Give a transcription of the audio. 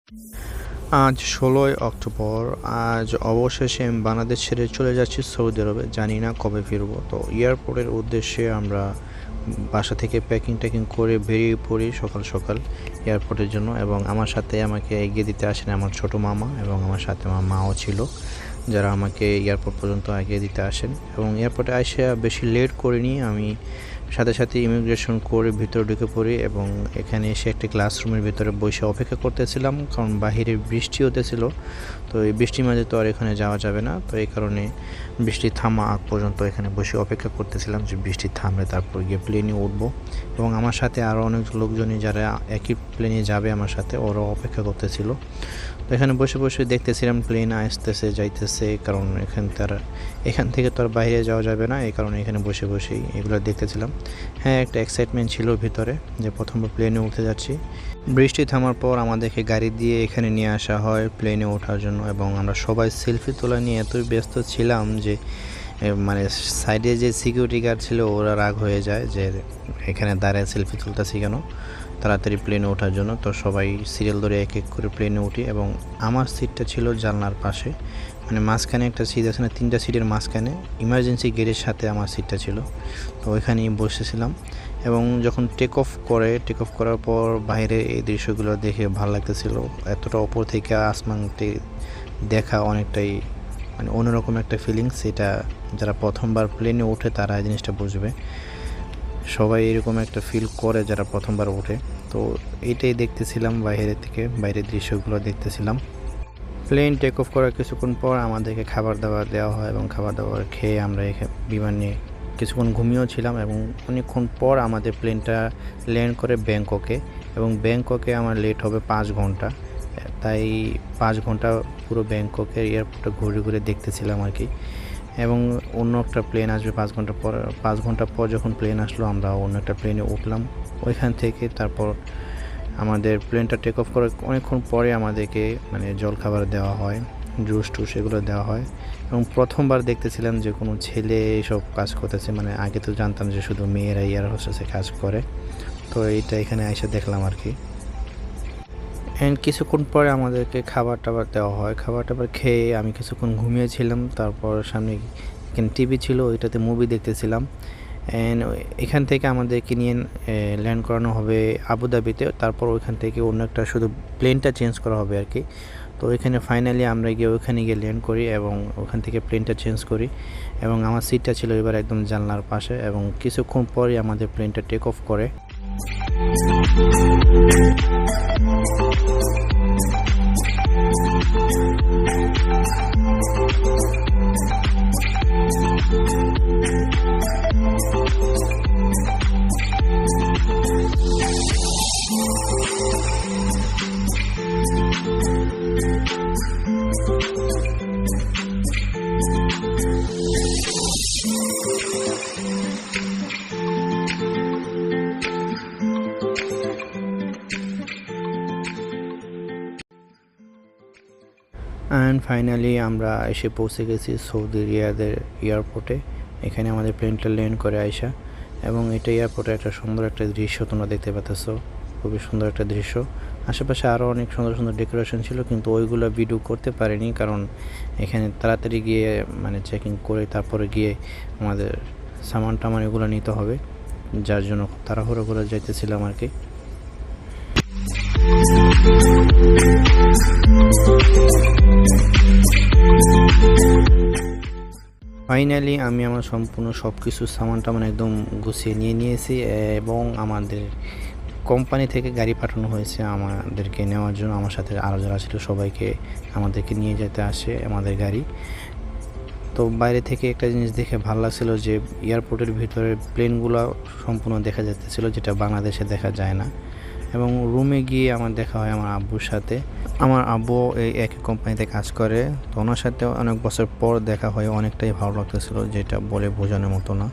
আজ ১৬ই অক্টোবর। আজ অবশেষে আমি বাংলাদেশ ছেড়ে চলে যাচ্ছি সৌদি আরবে। জানি না কবে ফিরবো। তো এয়ারপোর্টের উদ্দেশ্যে আমরা বাসা থেকে প্যাকিং-ট্যাকিং করে বেরিয়ে পড়ি সকাল, সকাল এয়ারপোর্টের জন্য এবং আমার সাথে আমাকে এগিয়ে দিতে আসেন আমার ছোট মামা এবং আমার সাথে আমার মাও ছিল, যারা আমাকে এয়ারপোর্ট পর্যন্ত এগিয়ে দিতে আসেন এবং এয়ারপোর্টে আইসা বেশি লেট করিনি। আমি সাথে, সাথে ইমিগ্রেশন করে ভিতরে ঢুকে পড়ি এবং এখানে এসে একটি ক্লাসরুমের ভেতরে বসে অপেক্ষা করতেছিলাম, কারণ বাহিরে বৃষ্টি হতেছিল। তো এই বৃষ্টির মাঝে তো আর এখানে যাওয়া যাবে না। তো এই কারণে বৃষ্টি থামা আগ পর্যন্ত এখানে বসে অপেক্ষা করতেছিলাম যে বৃষ্টি থামলে তারপর গিয়ে প্লেনে উঠবো এবং আমার সাথে আরও অনেক লোকজনই যারা একই প্লেনে যাবে আমার সাথে, ওরাও অপেক্ষা করতেছিল। তো এখানে বসে বসে দেখতেছিলাম প্লেন আসতেছে যাইতেছে, কারণ এখান থেকে তো আর বাইরে যাওয়া যাবে না, এই কারণে এখানে বসে বসেই এগুলো দেখতেছিলাম। হ্যাঁ, একটা এক্সাইটমেন্ট ছিল ভিতরে যে প্রথমবার প্লেনে উঠতে যাচ্ছি। বৃষ্টি থামার পর আমাদেরকে গাড়ি দিয়ে এখানে নিয়ে আসা হয় প্লেনে ওঠার জন্য এবং আমরা সবাই সেলফি তোলা নিয়ে এতই ব্যস্ত ছিলাম যে মানে সাইডে যে সিকিউরিটি গার্ড ছিল ওরা রাগ হয়ে যায় যে এখানে দাঁড়ায় সেলফি তুলতেছি কেন, তাড়াতাড়ি প্লেনে ওঠার জন্য। তো সবাই সিরিয়াল ধরে এক এক করে প্লেনে উঠি এবং আমার সিটটা ছিল জানলার পাশে, মানে মাঝখানে একটা সিট আছে না, 3টা সিটের মাঝখানে ইমার্জেন্সি গেটের সাথে আমার সিটটা ছিল। তো ওইখানেই বসেছিলাম এবং যখন টেক অফ করার পর বাইরে এই দৃশ্যগুলো দেখে ভালো লাগতেছিল। এতটা ওপর থেকে আসমানটি দেখা অনেকটাই মানে অন্যরকম একটা ফিলিংস। এটা যারা প্রথমবার প্লেনে ওঠে তারা এই জিনিসটা বুঝবে। সবাই এরকম একটা ফিল করে যারা প্রথমবার ওঠে। তো এইটাই দেখতেছিলাম বাইরে থেকে, বাইরের দৃশ্যগুলো দেখতেছিলাম। প্লেন টেক অফ করার কিছুক্ষণ পর আমাদেরকে খাবার দাবার দেওয়া হয় এবং খাবার দাবার খেয়ে আমরা বিমানে কিছুক্ষণ ঘুমিয়েও ছিলাম এবং অনেকক্ষণ পর আমাদের প্লেনটা ল্যান্ড করে ব্যাংককে এবং ব্যাংককে আমার লেট হবে 5 ঘন্টা। তাই 5 ঘন্টা পুরো ব্যাংককের এয়ারপোর্টটা ঘুরে ঘুরে দেখতেছিলাম আর কি। এবং অন্য একটা প্লেন আসবে 5 ঘন্টা পর যখন প্লেন আসলো আমরা অন্য একটা প্লেনে উঠলাম। ওইখান থেকে তারপর আমাদের প্লেনটা টেক অফ করার অনেকক্ষণ পরে আমাদেরকে মানে জলখাবার দেওয়া হয়, জুস টুস এগুলো দেওয়া হয় এবং প্রথমবার দেখতেছিলাম যে কোনো ছেলে এইসব কাজ করতেছে। মানে আগে তো জানতাম যে শুধু মেয়েরা এয়ার হোস্টেসে কাজ করে, তো এইটা এখানে এসে দেখলাম আর কি। অ্যান্ড কিছুক্ষণ পরে আমাদেরকে খাবার টাবার দেওয়া হয়। খাবার টাবার খেয়ে আমি কিছুক্ষণ ঘুমিয়েছিলাম। তারপর সামনে এখানে টিভি ছিল, ওইটাতে মুভি দেখতেছিলাম। অ্যান্ড এখান থেকে আমাদেরকে নিয়ে ল্যান্ড করানো হবে আবুধাবিতে। তারপর ওইখান থেকে অন্য একটা শুধু প্লেনটা চেঞ্জ করা হবে আর কি। তো ওইখানে ফাইনালি আমরা ওইখানে গিয়ে ল্যান্ড করি এবং ওখান থেকে প্লেনটা চেঞ্জ করি এবং আমার সিটটা ছিল এবার একদম জানলার পাশে এবং কিছুক্ষণ পরই আমাদের প্লেনটা টেক অফ করে। অ্যান্ড ফাইনালি আমরা এসে পৌঁছে গেছি সৌদি রিয়াদের এয়ারপোর্টে। এখানে আমাদের প্লেনটা ল্যান্ড করে আইসা এবং এটা এয়ারপোর্টে একটা সুন্দর একটা দৃশ্য তোমরা দেখতে পাচ্ছ, খুবই সুন্দর একটা দৃশ্য। আশেপাশে আরও অনেক সুন্দর সুন্দর ডেকোরেশন ছিল কিন্তু ওইগুলো ভিডিও করতে পারিনি, কারণ এখানে তাড়াতাড়ি গিয়ে মানে চেকিং করে তারপরে গিয়ে আমাদের সামান টামান এগুলো নিতে হবে, যার জন্য তাড়াহুড়ো করে যাইতেছিলাম আর কি। ফাইনালি আমি আমার সম্পূর্ণ সব কিছু সামান টামান একদম গুছিয়ে নিয়েছি এবং আমাদের কোম্পানি থেকে গাড়ি পাঠানো হয়েছে আমাদেরকে নেওয়ার জন্য। আমার সাথে আরও যারা ছিল সবাইকে আমাদেরকে নিয়ে যেতে আসে আমাদের গাড়ি। তো বাইরে থেকে একটা জিনিস দেখে ভালো লাগছিল যে এয়ারপোর্টের ভিতরে প্লেনগুলো সম্পূর্ণ দেখা যাচ্ছিল, যেটা বাংলাদেশে দেখা যায় না। এবং রুমে গিয়ে আমার দেখা হয় আমার আব্বুর সাথে। আমার আব্বু এই একই কোম্পানিতে কাজ করে, তো ওনার সাথে অনেক বছর পর দেখা হয়, অনেকটাই ভালো লাগতেছিল, যেটা বলে বোঝানোর মতো না।